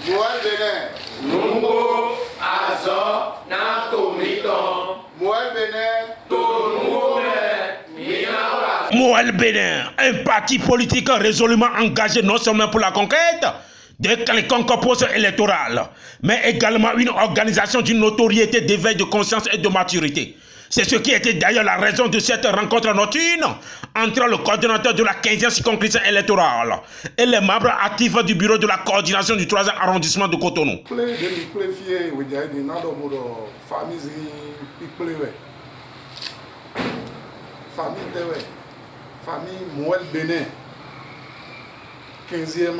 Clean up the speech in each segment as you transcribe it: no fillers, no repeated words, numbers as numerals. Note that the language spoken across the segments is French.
Moël Benin. Nungo azo na tomiton. Moël Benin. Moël Benin, un parti politique résolument engagé non seulement pour la conquête de quelconque poste électoral, mais également une organisation d'une notoriété d'éveil de conscience et de maturité. C'est ce qui était d'ailleurs la raison de cette rencontre nocturne entre le coordonnateur de la 15e circonscription électorale et les membres actifs du bureau de la coordination du 3e arrondissement de Cotonou. Famille Moël Benin, 15e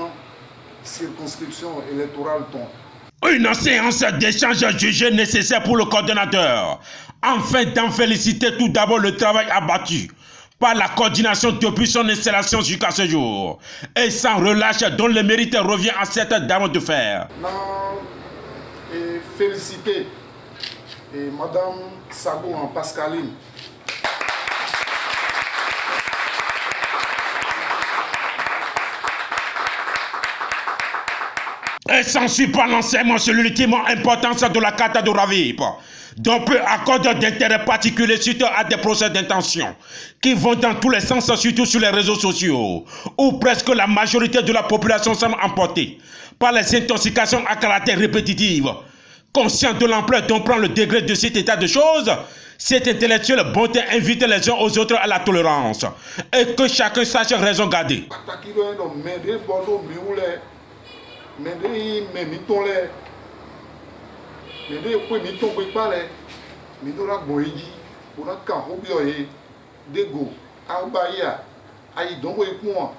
circonscription électorale. Une séance d'échange jugée nécessaire pour le coordonnateur, afin d'en féliciter tout d'abord le travail abattu par la coordination depuis son installation jusqu'à ce jour, et sans relâche dont le mérite revient à cette dame de fer. Et féliciter Madame Sabou en Pascaline. Et s'ensuit par l'enseignement sur l'ultime importance de la carte de Ravip, dont peu accorde d'intérêt particulier suite à des procès d'intention qui vont dans tous les sens, surtout sur les réseaux sociaux, où presque la majorité de la population semble emportée par les intoxications à caractère répétitif. Conscient de l'ampleur dont prend le degré de cet état de choses, cet intellectuel bonté invite les uns aux autres à la tolérance et que chacun sache raison garder. Mende miton le, mende kwe miton kwe pale, mende la boyeji, on a quand obioye, dego, albaya, aïe donc et point,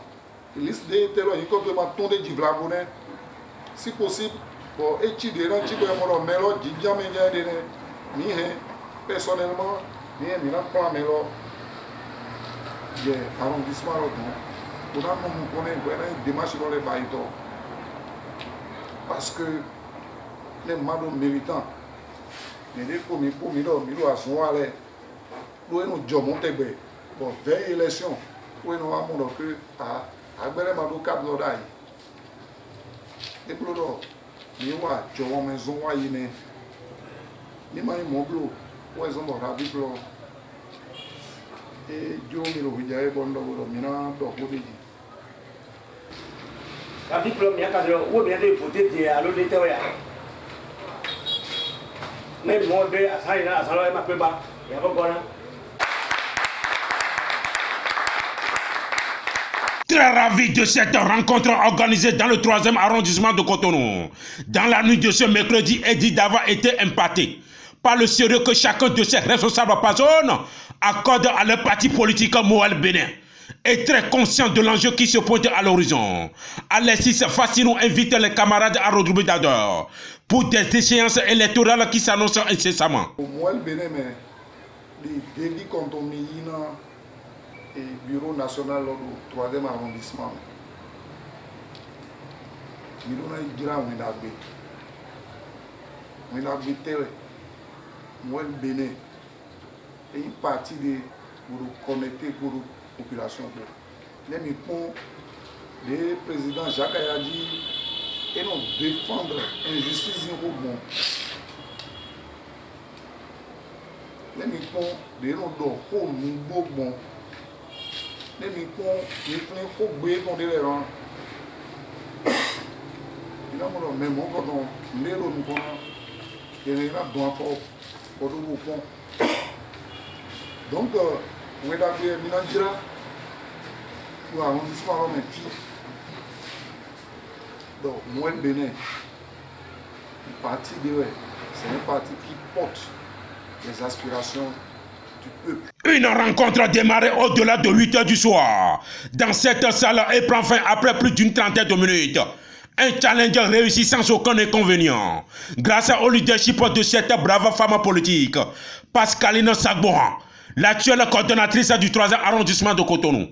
liste de terror, il faut que ma tonde du vlabonnet, si possible, pour étudier un petit peu mon mélo, djidja média de ni personnellement, ni n'a pas mélo, j'ai arrondissement là, on a mon connaît, on a des démarches dans les baïtos. Parce que les madons militants, les commis pour milo à son aller, nous nous jomons tebe, bon, 20 élections, nous avons que à Belle Madou Cap Lodaï. Et pour l'autre, nous avons jomons maison à Yéné, nous avons mon bleu, nous avons ravi bleu. Et Dieu nous a dit, bon, nous avons dit. La diplôme, il y a qu'à dire, où bien des potés à l'eau de terre. Même moi, à ça, il y a un salon, il m'a fait bas. Il y a pas de Très ravi de cette rencontre organisée dans le 3e arrondissement de Cotonou. Dans la nuit de ce mercredi, Eddie d'avoir été impacté par le sérieux que chacun de ses responsables personnes accorde à leur parti politique Moël Benin. Et très conscient de l'enjeu qui se pointe à l'horizon, Alexis Fassinou invite les camarades à redoubler d'ardeur pour des échéances électorales qui s'annoncent incessamment. Moël Benin, mais les délits contre le bureau national du 3e arrondissement. Nous avons Moël Benin et une partie pour connecter pour population. Les mipons, le président Jacques Ayadi et nous défendre l'injustice au bon. Les mipons, de nous donner un bon. Les mipons, les pleins faut béer qu'on les rend. Il y a mon même quand on les rend, il y a un bon fort pour tout le fond. Donc, on est appelé Minandira pour arrondissement homme et fille. Donc, Moël Benin, c'est un parti qui porte les aspirations du peuple. Une rencontre démarrée au-delà de 8 h du soir dans cette salle et prend fin après plus d'une trentaine de minutes. Un challenge réussi sans aucun inconvénient grâce au leadership de cette brave femme politique, Pascaline Sagbohan, l'actuelle coordonnatrice du 3e arrondissement de Cotonou.